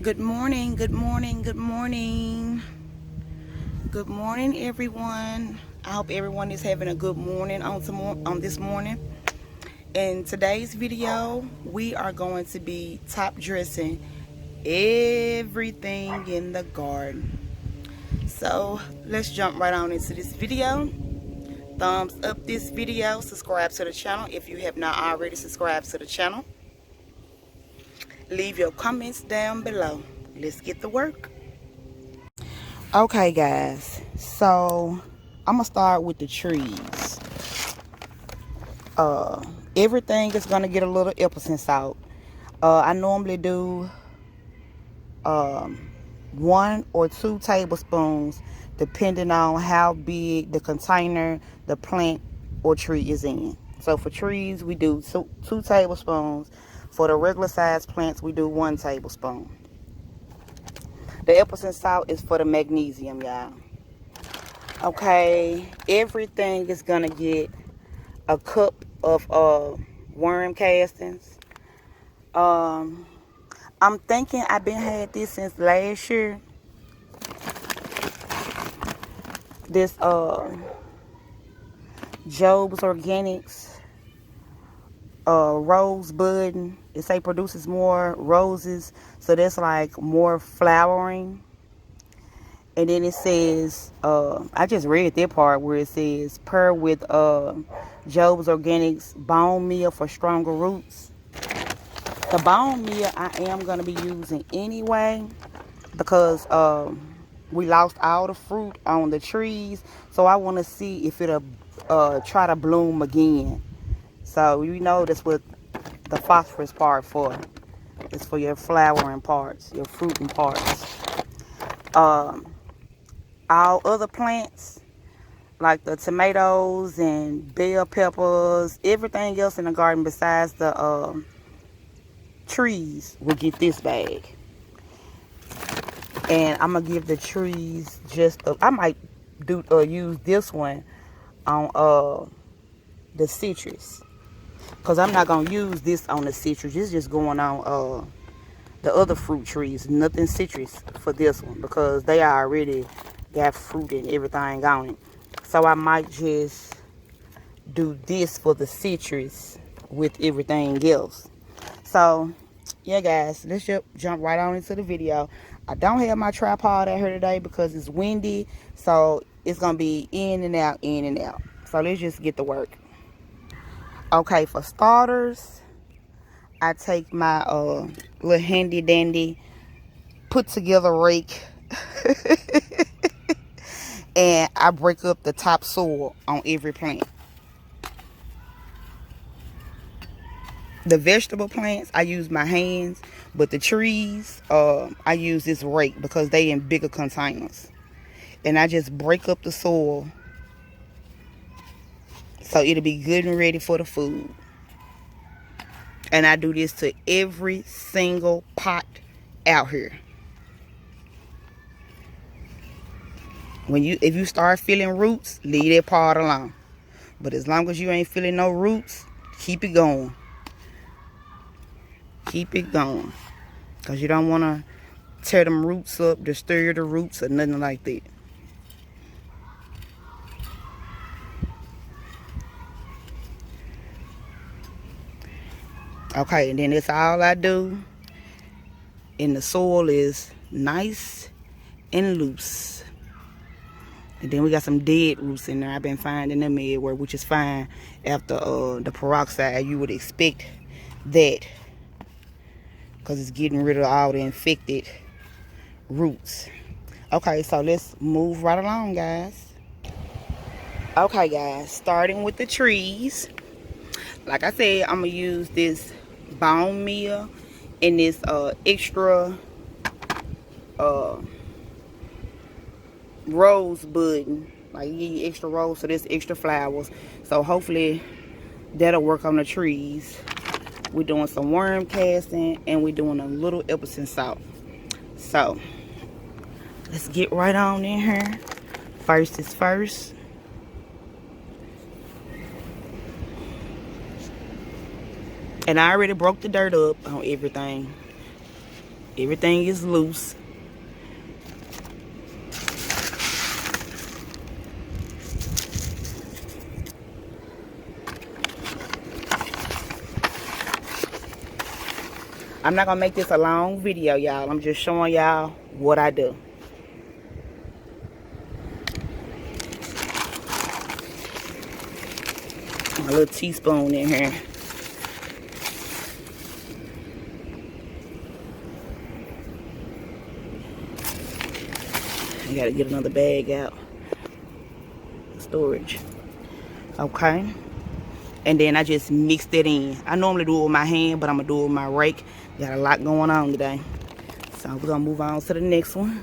Good morning, good morning, good morning. Good morning, everyone. I hope everyone is having a good morning on this morning. In today's video, we are going to be top dressing everything in the garden. So let's jump right on into this video. Thumbs up this video, subscribe to the channel if you have not already subscribed to the channel. Leave your comments down below. Let's get to work. Okay, guys, so I'm gonna start with the trees. Everything is gonna get a little Epsom salt. I normally do 1 or 2 tablespoons depending on how big the container the plant or tree is in. So for trees we do two tablespoons. For the regular size plants we do 1 tablespoon. The Epsom salt is for the magnesium, y'all. Okay, everything is gonna get a cup of worm castings. I'm thinking I've been had this since last year. This Job's Organics rosebud. It say produces more roses, so that's like more flowering. And then it says, I just read that part where it says, pair with Job's Organics bone meal for stronger roots. The bone meal I am going to be using anyway because we lost all the fruit on the trees. So I want to see if it'll try to bloom again. So you know that's what the phosphorus part for. It's for your flowering parts, your fruiting parts. All other plants, like the tomatoes and bell peppers, everything else in the garden besides the trees will get this bag. And I'm gonna give the trees I might use this one on the citrus, because I'm not gonna use this on the citrus. It's just going on the other fruit trees. Nothing citrus for this one because they already got fruit and everything on it. So I might just do this for the citrus with everything else. So yeah, guys, let's just jump right on into the video. I don't have my tripod out here today because it's windy, so it's gonna be in and out, in and out. So let's just get to work. Okay, for starters, I take my little handy dandy put together rake and I break up the top soil on every plant. The vegetable plants, I use my hands, but the trees, I use this rake because they in bigger containers. And I just break up the soil so it'll be good and ready for the food. And I do this to every single pot out here. If you start feeling roots, leave that part alone. But as long as you ain't feeling no roots, keep it going. Keep it going. Because you don't want to tear them roots up, disturb the roots, or nothing like that. Okay, and then that's all I do. And the soil is nice and loose. And then we got some dead roots in there. I've been finding them everywhere, which is fine. After the peroxide, you would expect that, because it's getting rid of all the infected roots. Okay, so let's move right along, guys. Okay, guys, starting with the trees. Like I said, I'm gonna use this bone meal and this extra rosebud. Like, you get extra rose, so there's extra flowers. So hopefully that'll work on the trees. We're doing some worm casting and we're doing a little Epsom salt. So let's get right on in here. First is first. And I already broke the dirt up on everything. Everything is loose. I'm not gonna make this a long video, y'all. I'm just showing y'all what I do. A little teaspoon in here. I gotta get another bag out. Storage. Okay. And then I just mixed it in. I normally do it with my hand, but I'm gonna do it with my rake. Got a lot going on today. So we're gonna move on to the next one.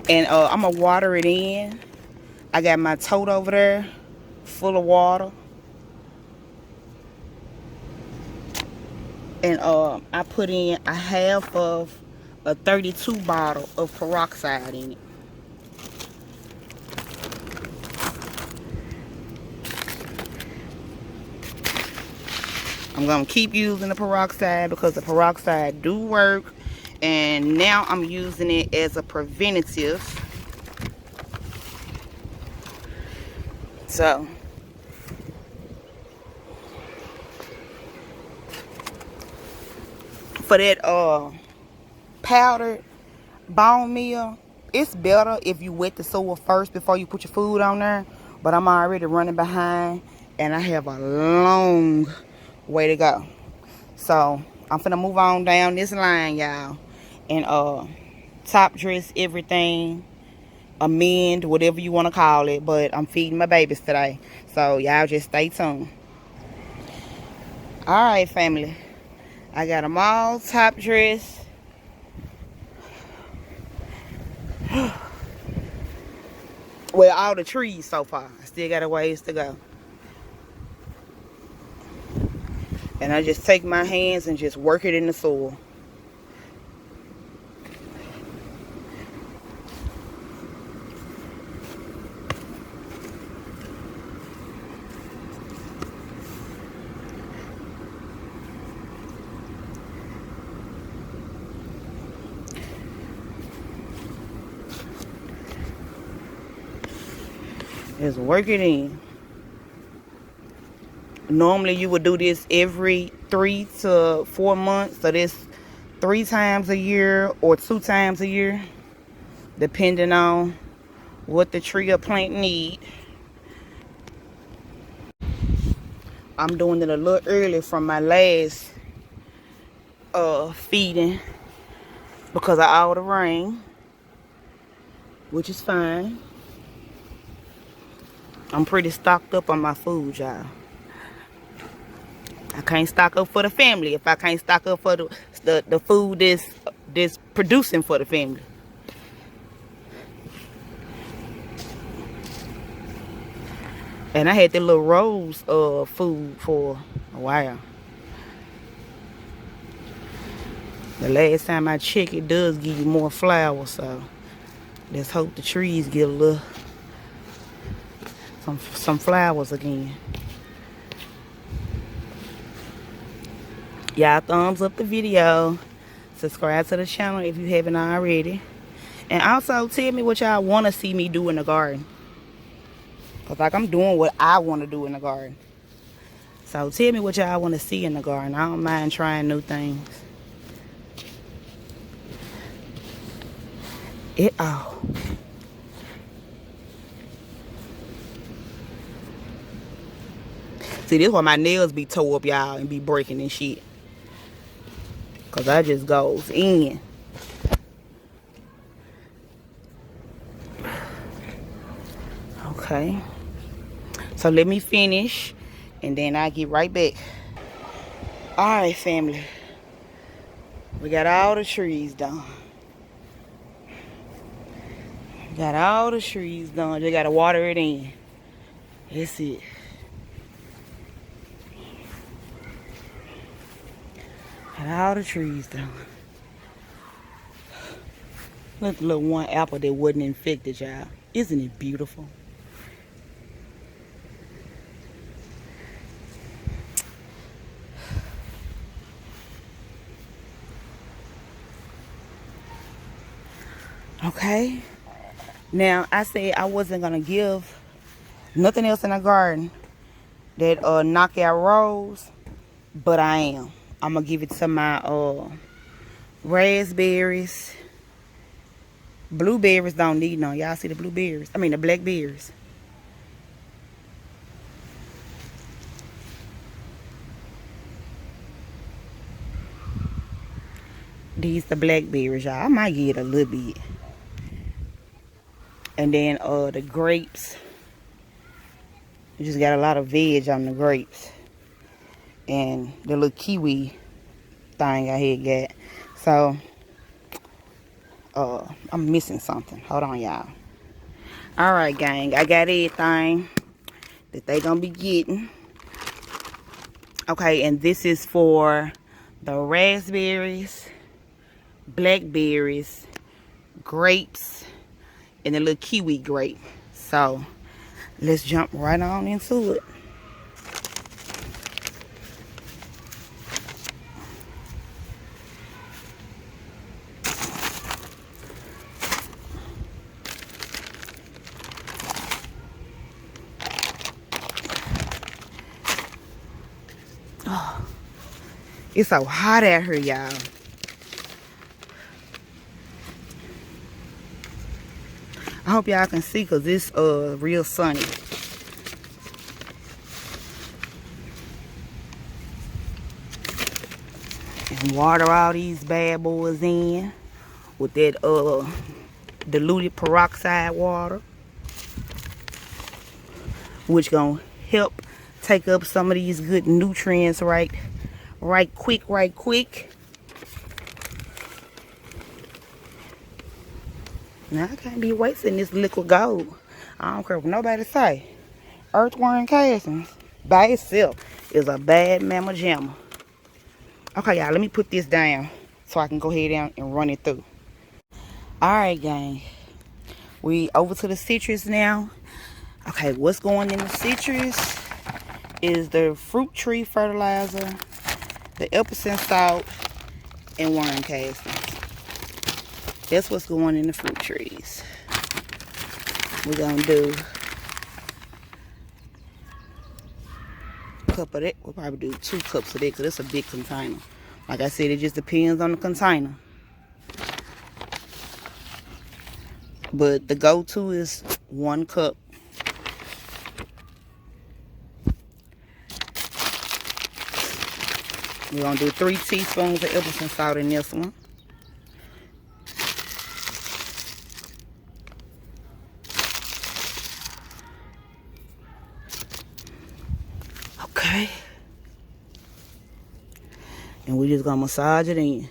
And I'm gonna water it in. I got my tote over there full of water. And I put in a half of a 32 bottle of peroxide in it. I'm gonna keep using the peroxide because the peroxide do work. And now I'm using it as a preventative. So for that powdered bone meal, it's better if you wet the soil first before you put your food on there. But I'm already running behind and I have a long way to go. So I'm finna move on down this line, y'all, and top dress everything, amend, whatever you want to call it. But I'm feeding my babies today, so y'all just stay tuned. All right, family, I got them all top dressed. Well, all the trees so far. I still got a ways to go. And I just take my hands and just work it in the soil. Just work it in. Normally you would do this every 3 to 4 months. So this 3 times a year or 2 times a year, depending on what the tree or plant need. I'm doing it a little early from my last feeding because of all the rain, which is fine. I'm pretty stocked up on my food, y'all. I can't stock up for the family if I can't stock up for the food that's producing for the family. And I had the little rose food for a while. The last time I checked, it does give you more flowers, so let's hope the trees get a little some flowers again. Y'all thumbs up the video, subscribe to the channel if you haven't already, and also tell me what y'all want to see me do in the garden, because like I'm doing what I want to do in the garden. So tell me what y'all want to see in the garden. I don't mind trying new things. See, this is why my nails be tore up, y'all, and be breaking and shit. Because I just goes in. Okay. So let me finish, and then I'll get right back. Alright, family. We got all the trees done. Got all the trees done. Just got to water it in. That's it. Got all the trees done. Look at the little one apple that wasn't infected, y'all. Isn't it beautiful? Okay. Now, I said I wasn't going to give nothing else in the garden that knockout rose, but I am. I'm going to give it to my raspberries. Blueberries don't need none. Y'all see the blueberries? I mean the blackberries. These the blackberries, y'all. I might get a little bit. And then the grapes. You just got a lot of veg on the grapes. And the little kiwi thing I had got. So I'm missing something. Hold on, y'all. Alright, gang. I got everything that they gonna be getting. Okay, and this is for the raspberries, blackberries, grapes, and the little kiwi grape. So let's jump right on into it. Oh, it's so hot out here, y'all. I hope y'all can see because it's real sunny. And water all these bad boys in with that diluted peroxide water, which gonna help take up some of these good nutrients right quick. Now I can't be wasting this liquid gold. I don't care what nobody say. Earthworm castings by itself is a bad mamma jamma. Okay, y'all, let me put this down so I can go ahead and run it through. Alright, gang. We over to the citrus now. Okay, what's going in the citrus is the fruit tree fertilizer, the Epsom salt, and worm castings. That's what's going in the fruit trees. We're gonna do a cup of that. We'll probably do 2 cups of that because it's a big container. Like I said, it just depends on the container. But the go-to is 1 cup. We're gonna do 3 teaspoons of Epsom salt in this one. Okay. And we're just gonna massage it in.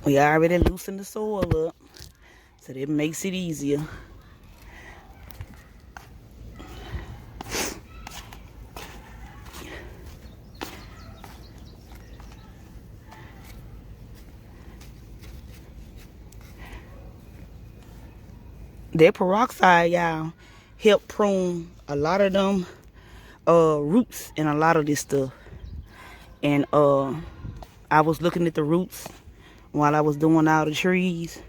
We already loosened the soil up, so that makes it easier. That peroxide, y'all, help prune a lot of them roots and a lot of this stuff. And I was looking at the roots while I was doing all the trees,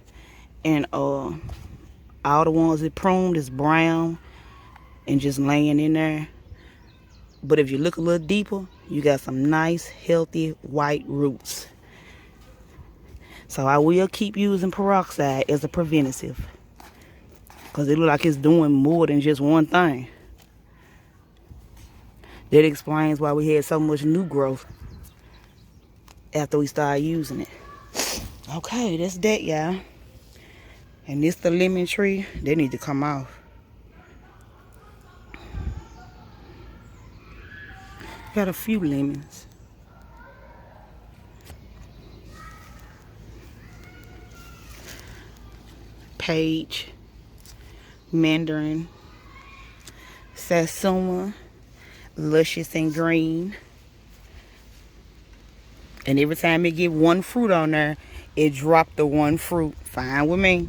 and all the ones that pruned is brown and just laying in there. But if you look a little deeper, you got some nice healthy white roots. So I will keep using peroxide as a preventative, because it looks like it's doing more than just one thing. That explains why we had so much new growth after we started using it. Okay, that's that, y'all. And this the lemon tree. They need to come off. Got a few lemons. Page, mandarin, satsuma, luscious and green. And every time it get 1 fruit on there, it drop the 1 fruit. Fine with me.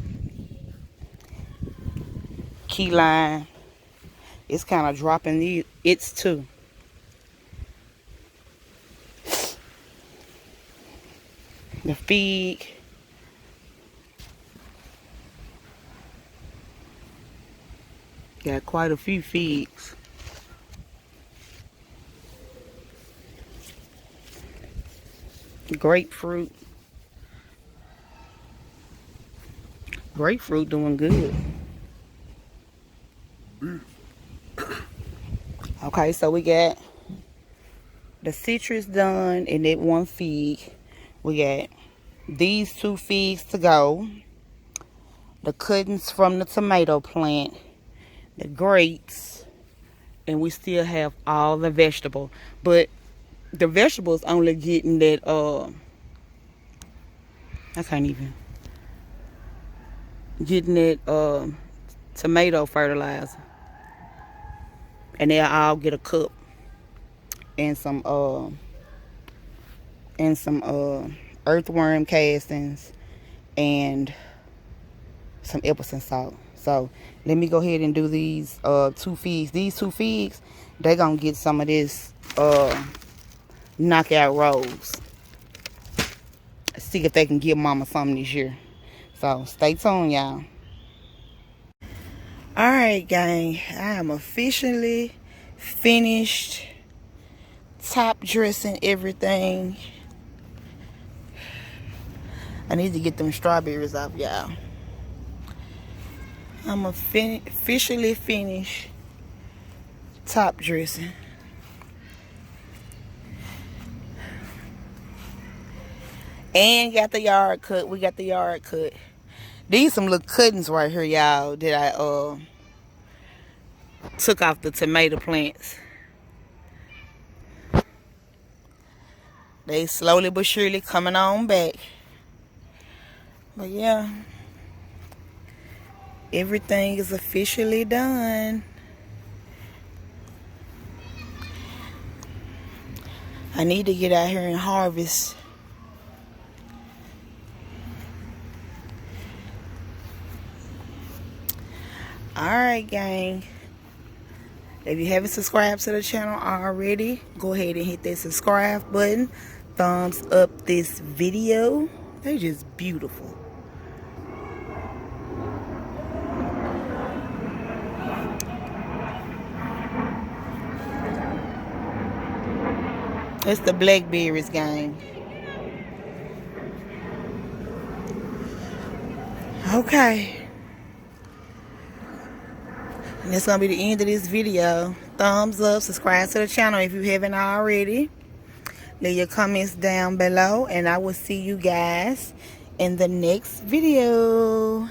Key lime. It's kind of dropping its too. fig. Got quite a few figs. Grapefruit. Grapefruit doing good. Okay, so we got the citrus done and that one fig. We got these 2 figs to go. The cuttings from the tomato plant. The grapes. And we still have all the vegetables. But the vegetables only getting that, I can't even. Getting that, tomato fertilizer. And they'll all get a cup. And some earthworm castings. And some Epsom salt. So let me go ahead and do these 2 figs. These 2 figs, they're gonna get some of this knockout rose. See if they can give mama something this year. So stay tuned, y'all. Alright, gang, I am officially finished top dressing everything. I need to get them strawberries off, y'all. I'm officially finished top dressing. And got the yard cut. We got the yard cut. These some little cuttings right here, y'all, that I took off the tomato plants. They slowly but surely coming on back. But yeah, everything is officially done. I need to get out here and harvest. Alright, gang. If you haven't subscribed to the channel already, go ahead and hit that subscribe button. Thumbs up this video. They're just beautiful. It's the blackberries, gang. Okay. And that's going to be the end of this video. Thumbs up, subscribe to the channel if you haven't already. Leave your comments down below. And I will see you guys in the next video.